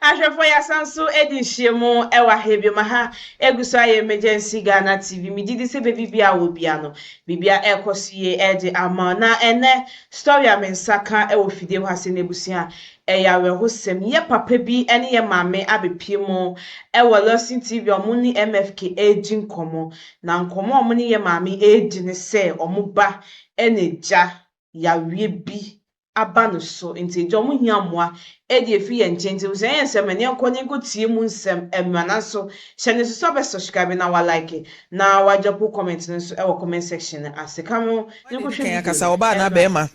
Ahwefo ya sanso edinhyemu ewa hebio maha eguso aye emergency Ghana TV mididi se bebia wo bia no bibia ekosie ede ama na ene story amensaka ewo fide ho ase nebusia eyawe hosem ye papa bi ene ye mame abepie mo ewo Losin TV omuni MFK ejin komo na nkomo omuni ye mame ejin se omuba eneja yawe bi aba no so nti jomu hiamoa edi efi ye nchenti usen semene nkonye nkotie mu nsem emana so hyene so be subscribe na wa like na wa japu comment nso e wo comment section asekamo nkohwe akasa oba na bema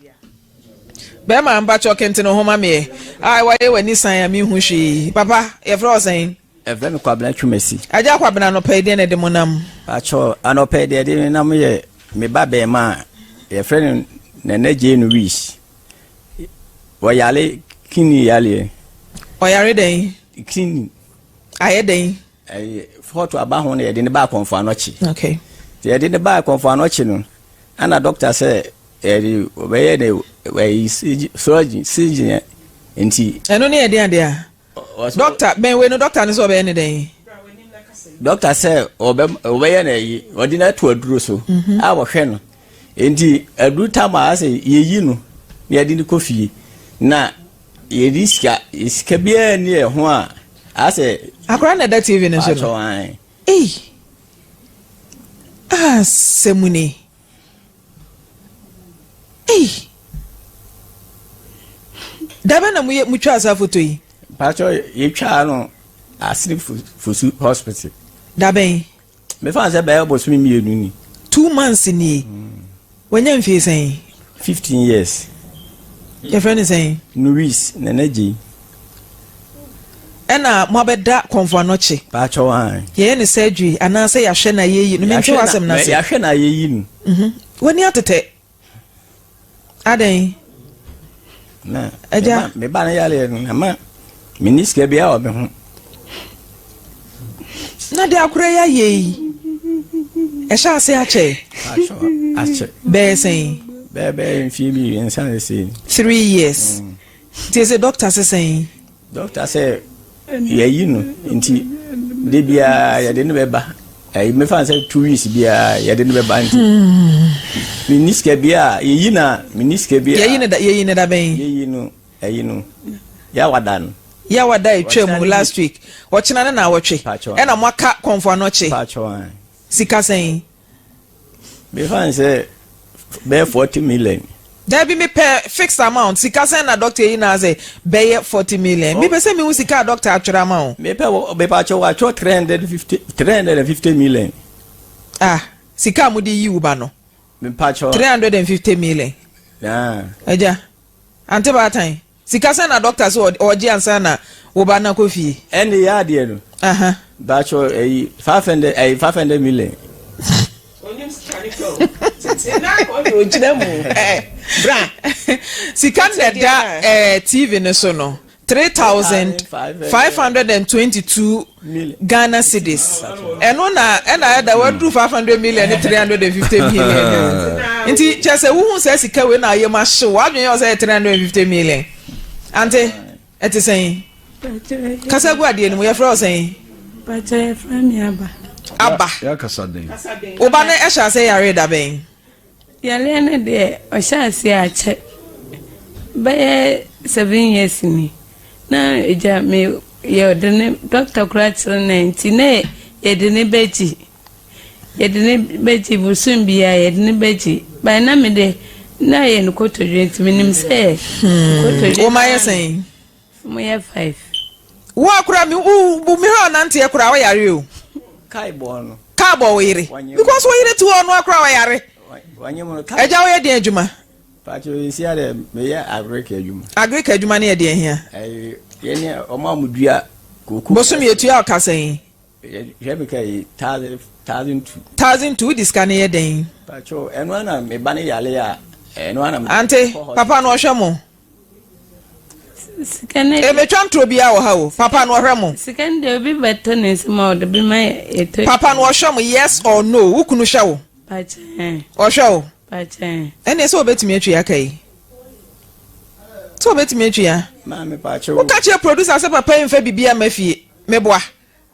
amba chokente no homa me ai wa ye wani san ya mi hu hwi papa ye fro osen evre me kwabena twumesi aja kwabena no pede ne de monam acho anopede de nam ye me ba bema ye friend nene jenu wish Oyale kini yale. Oyare den. Kini. Aye den. Photo aba ho na ye de ne ba konfo anochi. Okay. Ye de ne ba konfo anochi no. Ana doctor say e obeye de we surgeon enti. Eno ne ye de ade a. Doctor ben we no doctor ne so obeye ne den. Doctor say obeye na yi odi na to aduro so. A wo hwe no. Enti adu tama ase yeyi no. Ne adi ni kofi. Na yeriska iska bia ni ho a ase akora na da TV ne so no semuni daba na mu twa asa foto yi pacho ye twa no asiri fusu hospital daben me fa se ba bo sumi mienu ni 2 months ni wanya mfie sen 15 years. Your friend is saying Luis Neneji. Ena mwabeda konfo anochi. Pacho wan. Ye ni surgery ana say yahwe na yeyi. No menche wasem na say. Yahwe na yeyi nu. Wani atete. Aden. Na. Eja me ba na yale nu ama miniske bia obe ho. Na de akure ya yeyi. E sha say ache. Pacho ache. Be saying Bebe in Phoebe in San 3 years. There's a doctor saying. Doctor say, yeah, you know, inti debia ya didn't beba. I me fancy 2 weeks bia ya didn't beba. Miniske bia, miniske bia. Ye that being. You know, ya wadan. Ya wada chemu last week. Watching na watch. And I'm waka comfort noche. Pacho. Sika saying. Me fancy bear 40 million. There be me pay fixed amount. Sika say na doctor yi na say bear 40 million. Me say me wu sika doctor actual amount. Me pay be pacho wa 350 million. Sika mu di yi u ba no. Me pacho 350 million. Eja. Ante ba tan. Sika say na doctor so oji ansa na wo ba na kofi. Any yard here no. Pacho 500 million. Sikanda TV ne so no 3,522 Ghana cedis. Eno na da wadu 500 million 350 million. Nti chese wu se sika we na ye ma hye wadwen yo say 350 million. Ante eti sen. Kasa gu ade ni mo ye fra sen. Ba je fra mi aba. Aba ya kasaden oba na e sha say yare da ben yale na de o sha se ache be 7 years ni na eja me ye odene doctor Kratzer 90 ne ye de ne beji busum bia ye de ne beji ba na me de na ye no kotodwe ntimi say kotodwe o ma ye sen mo ye 5 wo akura mi bu mi ha nante ye kura wo yare o Kaibo wire because wire to ono akra wire eja wo ye de adwuma pacho isi ade me ya agrika adwuma na ye de hia ye ne omamudua koku bosom ye tu akasan ye be kai 1002 diska na ye den pacho eno na me ba ne yale ya eno na ante papa no hwe mo Sikane me twantro bia wo ha o papa no hwe mo sikande obi beto ne sima odo bi ma eto papa no hwe mo yes or no wukunu hwe wo pacha o hwe wo pacha ene so obetimi atwi akai so bet me twa ma me pa che wo ka che producer say papa en fa bibia mafie meboa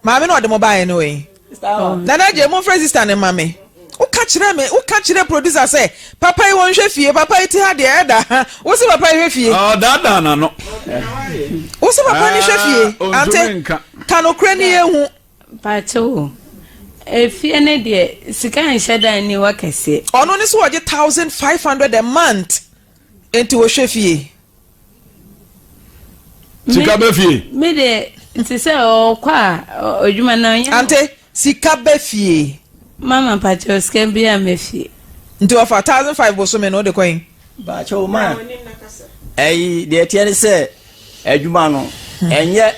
ma me no de mo bae no we nana je mo friend sister ne ma me wo ka kire producer say papa yi won hwe fie papa yi ti ha de eda wo se papa yi hwe fie da na no wo se papa ni hwe fie ante kanokre ni ehu pacho efie ne de sika nheda ni wakese ono ni so wo je 1500 a month enti wo hwe fie sika be fie me de nti se o kwa odwuma na nya ante sika be fie mama pacho sika bia me fie nti ofa 1500 bo so me no de kwen ba che o ma de tie se adwuma no enye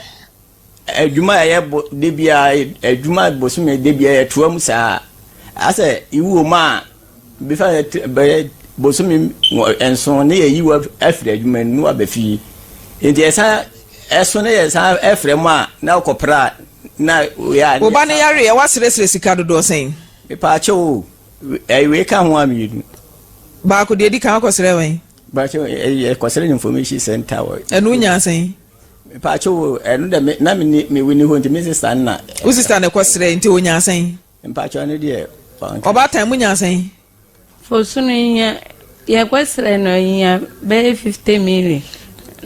adwuma ye de bia adwuma bo so me de bia ye toam saa ase iwu ma be fa bo so me enso ne ye yiwa afre adwuma nu abafi enti esa eso ne ye sa afre mu a na okopra na ya oba ne yare ye wasresre sika dodo sen me pa che o we ka ho amidu ba ko de di kan akosre wen ba che e kwasere information center wo enu nya sen me pa che o enu de na me wini ho nti me sister na o sister na kwasre nti o nya sen me pa che ne de oba time mu nya sen for sunu nya ya kwasre no nya be 50 million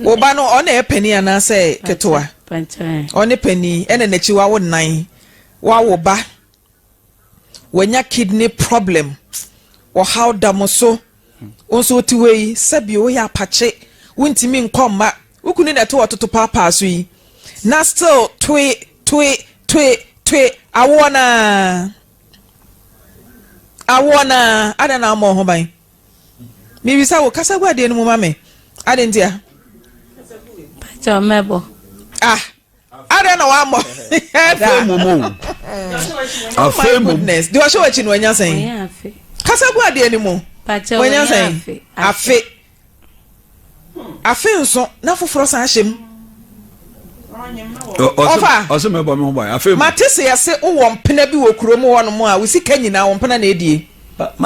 oba no ona e pani ana say ketoa pacho ona pani ene na chi wa wo nan wa wo ba wanya kidney problem or how damoso onso tiwei sabi o ya pache wuntimi nkomma ukuni na to ototo papa so yi na still twe awona ada na mo ho ban mi bisa wo kasa gwa de no mama me ade ntia pacho mebo ada na wa mo afemumu goodness do show chi no anya sen kasa gwa de ni mo pacho wanya sen afe nso na foforo san hyem oso mebo me ho ba afemu matese yase wo mpena bi wo kuro mu wono mu a wo sika nyina wo mpena na edie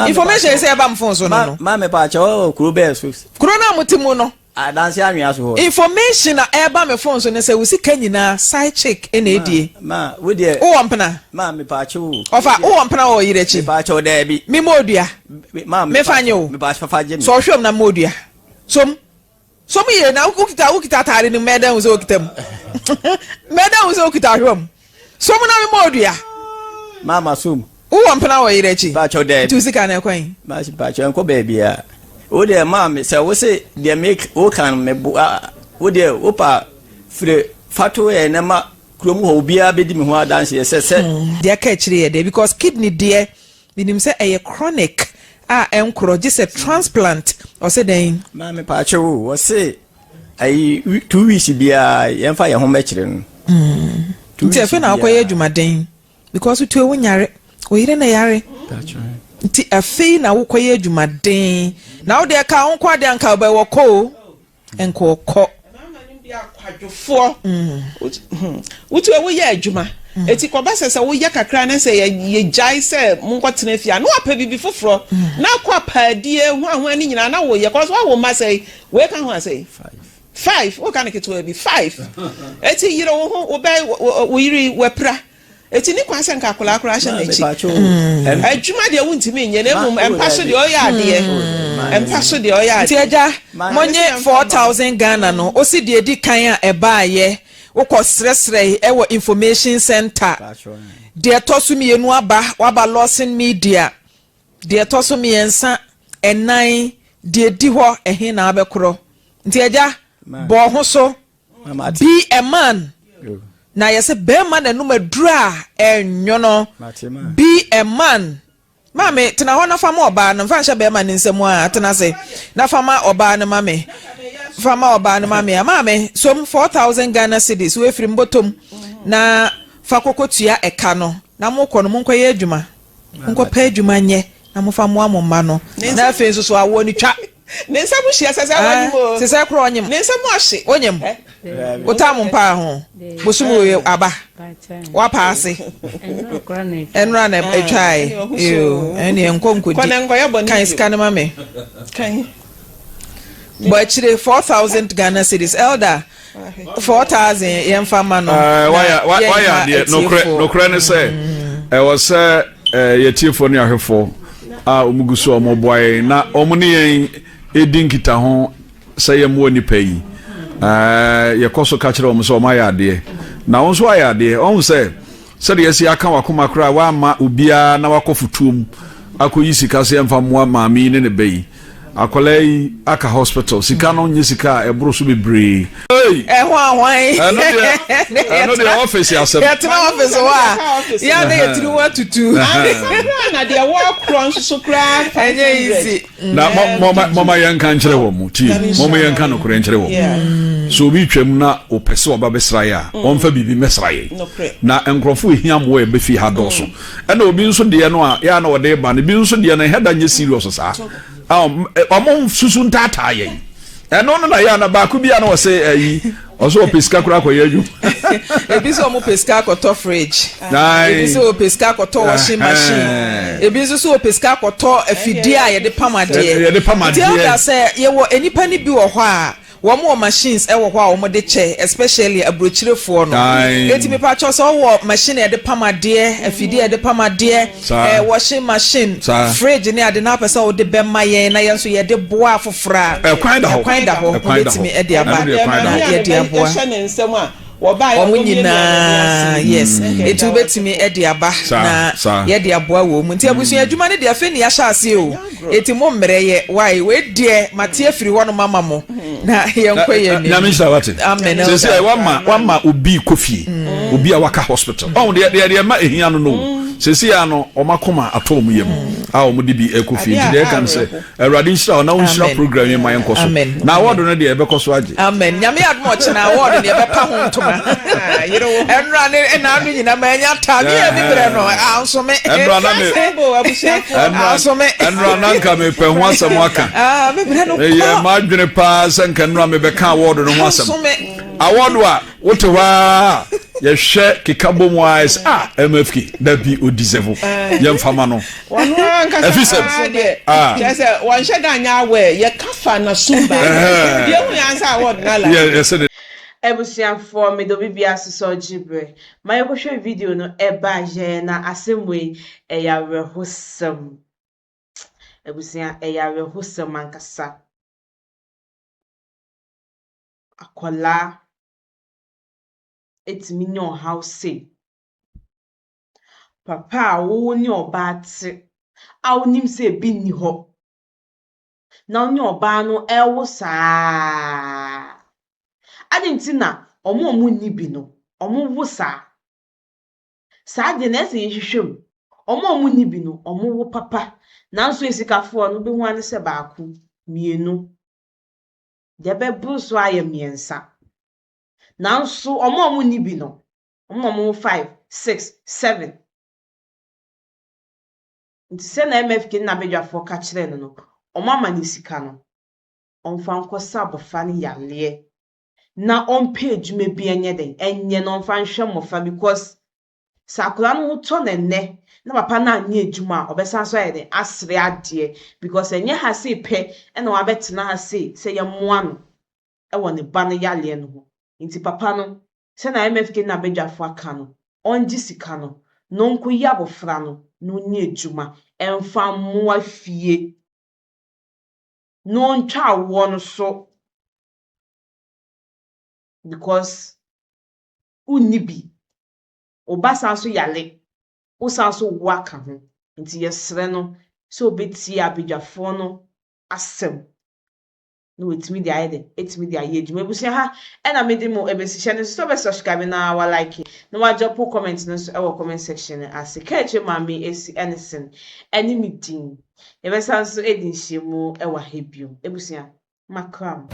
information say eba mfon so no ma me pa che o kuro be so kuro na mutimu no adanse anwia so ho information na eba me phone so ne say wo sika nyina side check na edie ma wo de wo mpena ma me pa che o ofa wo mpena wo yirechi me pa che o da bi mi modua ma me fanye o me pa fa je so hwem na modua som ye na ukita tare ni medan uzo kitam medan uzo kita hwem som na me modua mama sum wo mpena wo yirechi pa che o da tu sika na kwan ma pa che ko be bia o de ma me se wo se de make o kan me bu o de o pa fre fato e na ma krom ho bia be di me ho adanse se de ka chire ye de because kidney de binim se e chronic enkro just a transplant or say den ma me pa che wo se ai 2 weeks bia ye fa ye ho me chire no nti afi na akoye adwumaden because tu ewo nyare o yire na yare that's right nti afi na wokoye adwumaden na wo de ka onko ade anka ba wo ko enko ko akwadwofo wotu ewo ye adwuma eti ko ba sese wo ye kakra na se ye jai se munkotena fia na wapa bibi foforo na kwa paadie hu ahu ani nyina na wo ye ko so wo ma se we ka hu ase 5 wo kan keto bi 5 eti yire wo hu wo bai wo yiri wepra eti ni kwa se nka kola kora hye na echi adwuma de wo ntimi nye na mum empa so de oya ade empa so de oya ade ti eja monye 4000 Ghana no osi de edi kan a eba ye wokọ sresre ewo information center de tosu mienu aba waba losing media de tosu miensa enan de di ho ehe na abekro nti eja bo ho so be a man na yese be man na numa dura enyo no be a man mame tena ho na fama oba na mfa hye be man nsemu a tena se na fama oba na mame fama oba na mame som 4000 Ghana cedis we free mbotom na fakokotua eka no na mokọ no monko ye adwuma monko pa adwuma nye na mofa mo amoma no na afi so awo ni twa nensa bu hia sese awanyimo sese kro onyem nensa mu ahye onyem otam mpa ho bosumu aba wa paase enra na etwae yo eni enkonkodi kan scan mame kan but actually 4,000 Ghana cedis elder 4,000 yemfa ma no why no kra say was yetiefo ne ahwefo a omuguso omoboy na omune yen edinkita ho say yemo nipa yi yekoso ka kire omo so omaya ade na wonso ayade on say de yesi aka wakoma kra wa ma obia na wakofutuom akoyi sika se yemfa moa maami ne beyi akolai aka hospital sika no nye sika ebro so bebre hwan no the office ya sep office wa ya na yetiri wa tutu na de wa kron so kra enye easy na mama yanka nkyere wo mu ti mama yanka no kra nkyere wo so bi twam na opese oba besra ya onfa bibi mesra ye na enkrofo ehiam wo e befi ha doso na obi nso de no a ya na wode ba ne bi nso de na heda nye serious sa amon susun tata ye eno no na ya na ba ku bia na wo se ayi oso peska kura ko yeju ebi so mo peska ko to fridge ebi so peska ko to washing machine ebi so peska ko to afidi a ye de pamade tell say ye wo enipa ni bi wo ho a wo mo machines e wo ho a wo mo de che especially abrochirefo no eti me pa cho so wo machine e de pamade afidi e de pamade washing machine fridge ni ade na pesa wo de bemma ye na ye so ye de boa fofora kwan da ho eti me e de aba na ye de aboa omunyina yes etu betimi e de aba na ye de aboa wo mu nti abusu adwuma ne de afa ni ya sha ase o eti mo mmereye why we de mate afiri wono mama mo na ye nkoye ni na me shawate amen so say wama obi kofi obi a waka hospital de ma ehia no sesi ya no omakoma atom yem a omudi bi ekofi de kan say awrade nshira na nshira program yem mayen koso na award no de ebekoso age amen nyame admo che na award ne ebepa ho ntoma enra ne na anu nyina manya ta me e bibre no anso me enra na me anso me enra na nka me pe ho asem aka me bibre no ye ma dwene pa sanka enra me beka award no ho asem award wa wotowa ye hwe kikabo mu eyes MFK da bi odisevo ye mfama no wonu anka efisem say wan sheda nya we ye kafa na sumba ye hu yansa award na la yes ebusian for me do bibia so jibre my ko hwe video no eba je na asemwe ya rehosam ebusian ya rehosam ankasa akola etimi nyo house papa wo ni oba ate a wonim se bi ni ho na onye oba no ewo saa adintina omo ni bi no omo wo saa de na ese yehwehwem omo ni bi no omo wo papa nanso esikafo no bi hu ane se baaku mienu de be bruso aye miensa nanso omo ni bi no omo 5 6 7 nti se na MFK na bedwafo ka kire no omo ama ni sika no onfa nkosa abofa ne yale na on page me bi enye den enye no onfa nhwe mofa because sakura no to nenne na papa na anya ejuma obesan so ye den asre ade because enye ha se pe na wa betena ha se ye moa no e woni ba no yale no ho nti papa no se na MFK na bedwafo aka no onji sika no no nkoyi abofra no no nya ejuma enfa moa fie no ntwa wo no so because unibi obasa so yale osan so waka ho nti yesre no so beti abedwafo no asem no etimi dia ide etimi dia yedwuma ebusia ha ena medimo ebesihye no so be subscribe na wa like na wa drop comment no so e wo comment section as keche mami esi anything any meeting ebesan so edinhye mu e wa hebio ebusia makram